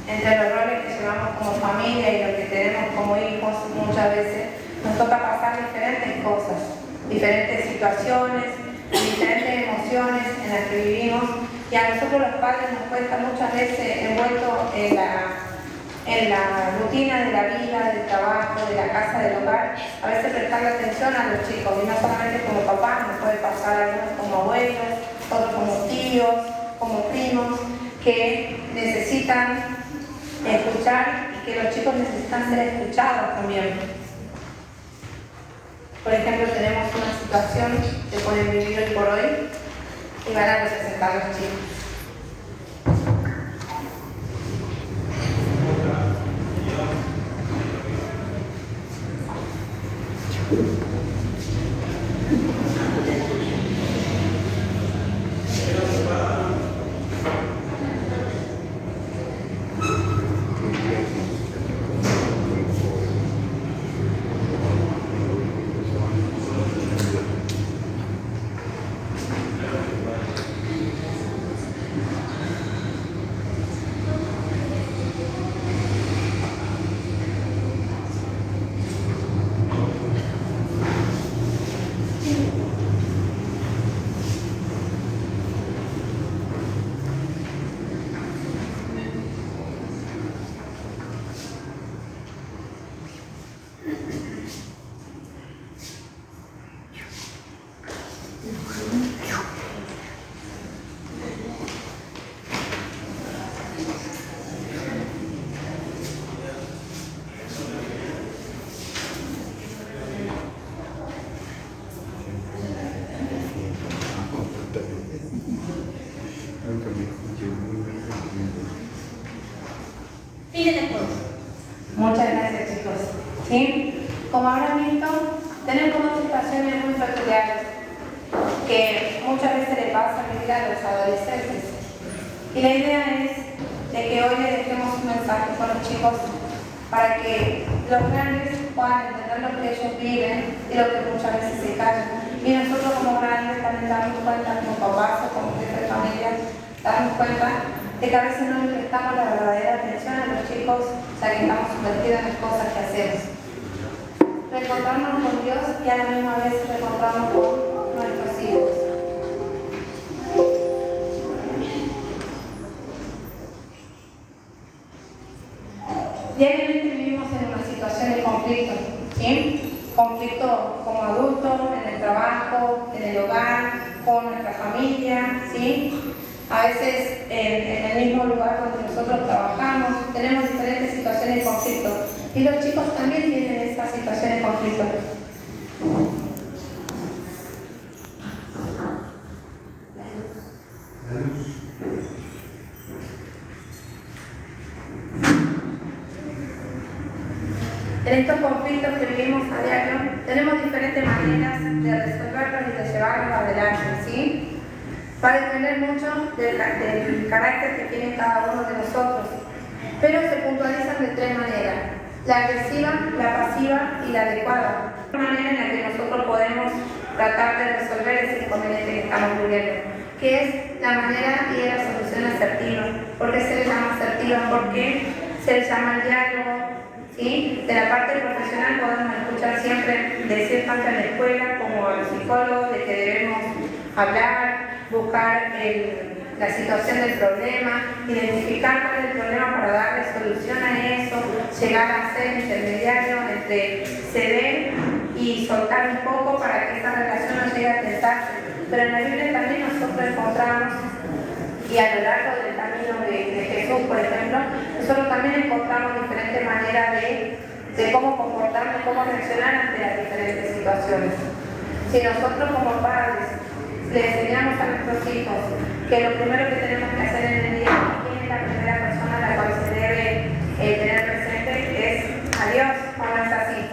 entre los roles que llevamos como familia y lo que tenemos como hijos, muchas veces nos toca pasar diferentes cosas, diferentes situaciones, diferentes emociones en las que vivimos, y a nosotros los padres nos cuesta muchas veces envueltos en la rutina de la vida, del trabajo, de la casa, del hogar, a veces prestarle atención a los chicos, y no solamente como papás, nos puede pasar a algunos como abuelos, otros como tíos, como primos, que necesitan escuchar y que los chicos necesitan ser escuchados también. Por ejemplo, tenemos una situación que pueden vivir hoy por hoy y van a representar a los chicos. Muchas gracias, chicos. ¿Sí? Como habrán visto, tenemos dos situaciones muy peculiares que muchas veces le pasa a vivir a los adolescentes. Y la idea es de que hoy le dejemos un mensaje con los chicos para que los grandes puedan entender lo que ellos viven y lo que muchas veces se callan. Y nosotros como grandes también damos cuenta, como papás o como jefe de familia, damos cuenta de que a veces no le prestamos la verdadera atención a los chicos, ya que estamos sumergidos en las cosas que hacemos. Reencontrarnos con Dios y a la misma vez reencontrarnos con nuestros hijos. Diariamente vivimos en una situación de conflicto, ¿sí? Conflicto como adultos, en el trabajo, en el hogar, con nuestra familia, ¿sí? A veces en el mismo lugar donde nosotros trabajamos tenemos diferentes situaciones de conflicto y los chicos también tienen estas situaciones de conflicto. En estos conflictos que vivimos a diario tenemos diferentes maneras de resolverlos y de llevarlos adelante, ¿sí? Va a depender mucho del carácter que tiene cada uno de nosotros, pero se puntualizan de tres maneras: la agresiva, la pasiva y la adecuada. Una manera en la que nosotros podemos tratar de resolver ese inconveniente que estamos viviendo, que es la manera y la solución asertiva. ¿Por qué se le llama asertiva? Porque se le llama el diálogo, ¿sí? De la parte profesional podemos escuchar siempre decir tanto en la escuela como a los psicólogos de que debemos hablar, buscar la situación del problema, identificar cuál es el problema para darle solución a eso, llegar a ser intermediario entre ceder y soltar un poco para que esta relación no llegue a tentarse. Pero en la Biblia también nosotros encontramos, y a lo largo del camino de Jesús, por ejemplo, nosotros también encontramos diferentes maneras de cómo comportarnos, cómo reaccionar ante las diferentes situaciones. Si nosotros como padres le enseñamos a nuestros hijos que lo primero que tenemos que hacer en el día, quién es la primera persona a la cual se debe tener presente, es a Dios, o no es así.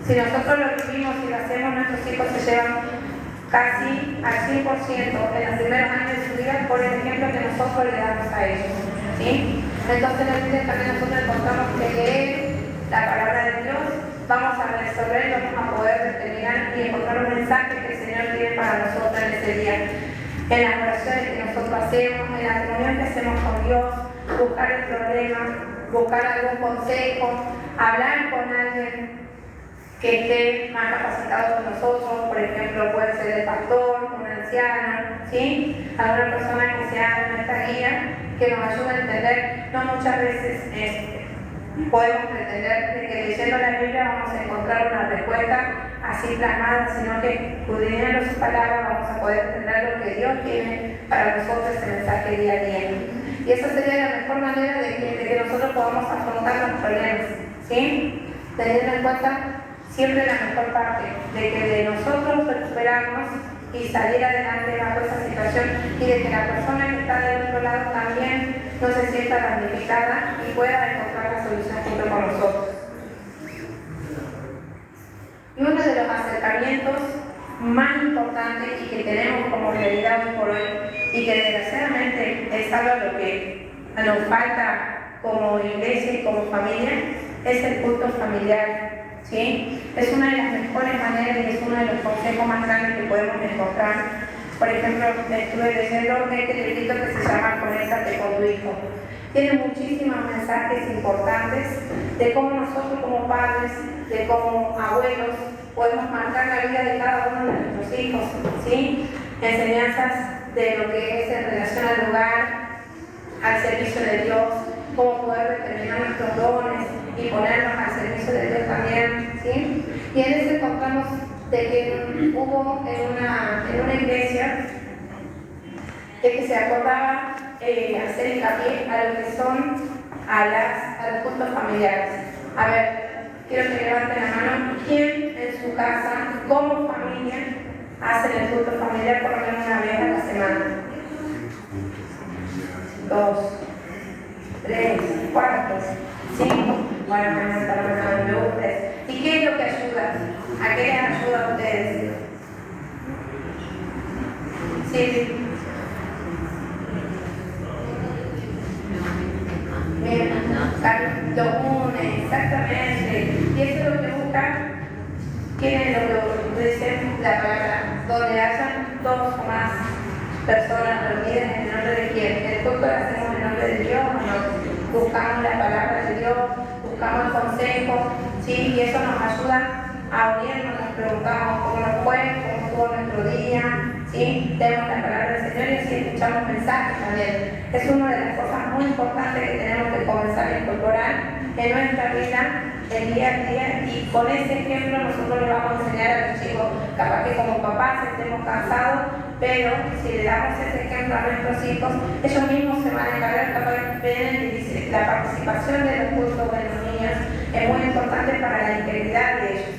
Si nosotros lo vivimos y lo hacemos, nuestros hijos se llevan casi al 100% en los primeros años de su vida por el ejemplo que nosotros le damos a ellos, ¿sí? Entonces en el video también nosotros encontramos que leer la palabra de Dios, vamos a resolver, vamos a poder determinar y encontrar un mensaje que el Señor tiene para nosotros en ese día. En las oraciones que nosotros hacemos, en la comunión que hacemos con Dios, buscar el problema, buscar algún consejo, hablar con alguien que esté más capacitado que nosotros, por ejemplo, puede ser el pastor, un anciano, ¿sí? Alguna persona que sea nuestra guía, que nos ayude a entender. No muchas veces podemos pretender de que leyendo la Biblia vamos a encontrar una respuesta así plasmada, sino que escudriñando su palabra vamos a poder entender lo que Dios tiene para nosotros ese mensaje día a día. Y esa sería la mejor manera de que nosotros podamos afrontar los problemas, ¿sí? Teniendo en cuenta siempre la mejor parte, de que de nosotros recuperarnos y salir adelante bajo esa situación y de que la persona que está del otro lado también no se sienta damnificada y pueda encontrar la solución junto con nosotros. Y uno de los acercamientos más importantes y que tenemos como realidad hoy por hoy y que desgraciadamente es algo a lo que nos falta como iglesia y como familia es el culto familiar. ¿Sí? Es una de las mejores maneras y es uno de los consejos más grandes que podemos encontrar. Por ejemplo, estuve leyendo este librito que se llama Conéctate con tu hijo. Tiene muchísimos mensajes importantes de cómo nosotros como padres, de como abuelos, podemos marcar la vida de cada uno de nuestros hijos, ¿sí? Enseñanzas de lo que es en relación al hogar, al servicio de Dios, cómo poder determinar nuestros dones y ponernos al servicio de Dios también, ¿sí? Y en eso encontramos de que hubo en una iglesia de que se acordaba hacer hincapié a lo que son a los cultos familiares. A ver, quiero que levanten la mano. ¿Quién en su casa, como familia, hace el culto familiar por lo menos una vez a la semana? 2, 3, 4, 5. Bueno, me gusta ustedes. ¿Y qué es lo que ayuda? ¿A qué les ayuda a ustedes? Sí. Lo une, exactamente. Y eso es lo que busca. ¿Quién es lo que dice la palabra? Donde hayan 2 o más personas reunidas en el nombre de quién. El culto lo hacemos en nombre de Dios, ¿no? Buscamos la palabra de Dios, buscamos el consejo, ¿sí? Y eso nos ayuda a unirnos, nos preguntamos cómo nos fue, cómo estuvo nuestro día, ¿sí? Tenemos la palabra del Señor y así escuchamos mensajes también. Es una de las cosas muy importantes que tenemos que comenzar a incorporar en nuestra vida, el día a día, y con ese ejemplo nosotros le vamos a enseñar a los chicos, capaz que como papás estemos cansados, pero si le damos ese ejemplo a nuestros hijos, ellos mismos se van a encargar, capaz que ven y dice, la participación de los cultos de los niños es muy importante para la integridad de ellos.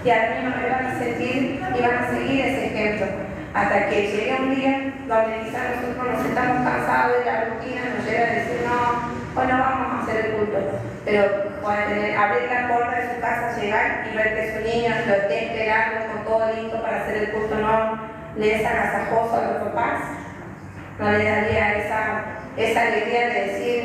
Y a la misma vez van a sentir y van a seguir ese ejemplo. Hasta que llegue un día donde quizás nosotros nos estamos cansados de la rutina, nos llega a decir, no, hoy no vamos a hacer el culto. Pero puede abrir la puerta de su casa, llegar y ver que su niño lo esté esperando con todo listo para hacer el culto, no le es agasajoso a los papás, no le daría esa alegría de decir,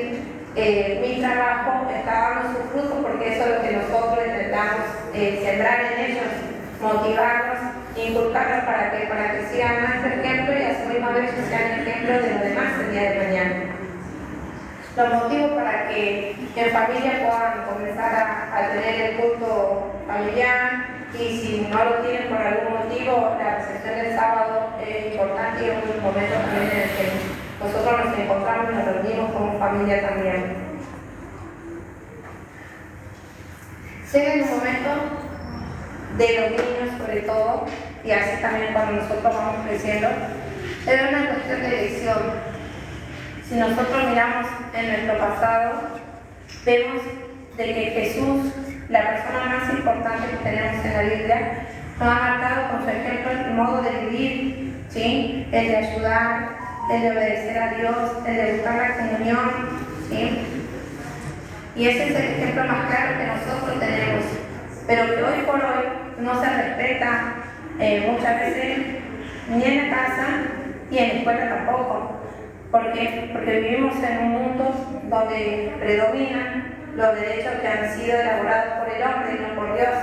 mi trabajo está dando sus frutos porque eso es lo que nosotros intentamos sembrar en ellos, motivarlos, inculcarlos para que sigan nuestro ejemplo y a su misma vez sean ejemplo de los demás el día de mañana. Los motivos para que en familia puedan comenzar a tener el culto familiar, y si no lo tienen por algún motivo, la recepción del sábado es importante y es un momento también en el que nosotros nos encontramos y nos reunimos como familia también. Llega el momento de los niños sobre todo, y así también cuando nosotros vamos creciendo, es una cuestión de elección. Si nosotros miramos en nuestro pasado, vemos de que Jesús, la persona más importante que tenemos en la Biblia, nos ha marcado con su ejemplo el modo de vivir, ¿sí? El de ayudar, el de obedecer a Dios, el de buscar la comunión, ¿sí? Y ese es el ejemplo más claro que nosotros tenemos, pero que hoy por hoy no se respeta muchas veces ni en la casa y en la escuela tampoco. ¿Por qué? Porque vivimos en un mundo donde predominan los derechos que han sido elaborados por el hombre y no por Dios.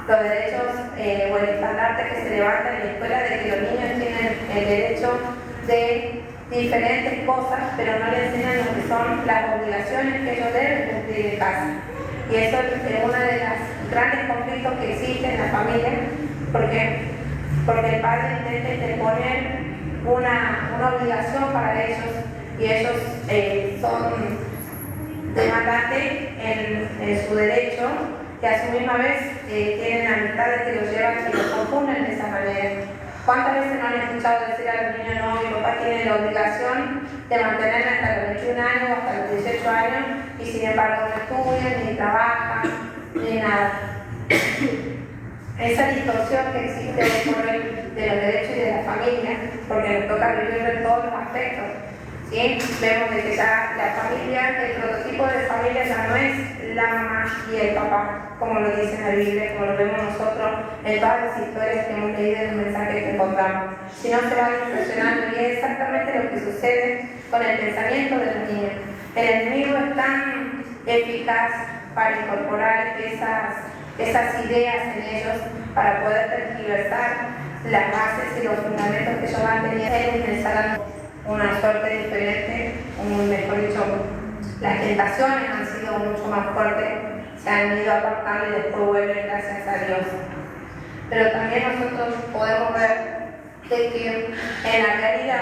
Los derechos o el estandarte que se levanta en la escuela de que los niños tienen el derecho de diferentes cosas, pero no le enseñan lo que son las obligaciones que ellos deben cumplir en casa. Y eso es uno de los grandes conflictos que existen en la familia, porque el padre intenta interponer una obligación para ellos y ellos son demandantes en su derecho, que a su misma vez tienen amistades que los llevan y los confunden de esa manera. ¿Cuántas veces no han escuchado decir a los niños, no, mi papá tiene la obligación de mantenerme hasta los 21 años o hasta los 18 años y sin embargo no estudian, ni trabajan, ni nada? Esa distorsión que existe de los derechos y de la familia, porque nos toca vivirlo en todos los aspectos, ¿sí? Vemos de que ya la familia, el prototipo de familia ya no es la mamá y el papá, como lo dice en la Biblia, como lo vemos nosotros en todas las historias que hemos leído en los mensajes que encontramos, sino se va distorsionando y es exactamente lo que sucede con el pensamiento de los niños. El enemigo es tan eficaz para incorporar esas ideas en ellos, para poder tergiversar las bases y los fundamentos que ellos van teniendo y instalando una suerte diferente, mejor dicho, las tentaciones han sido mucho más fuertes, se han ido apartando y después vuelven gracias a Dios. Pero también nosotros podemos ver de que en la realidad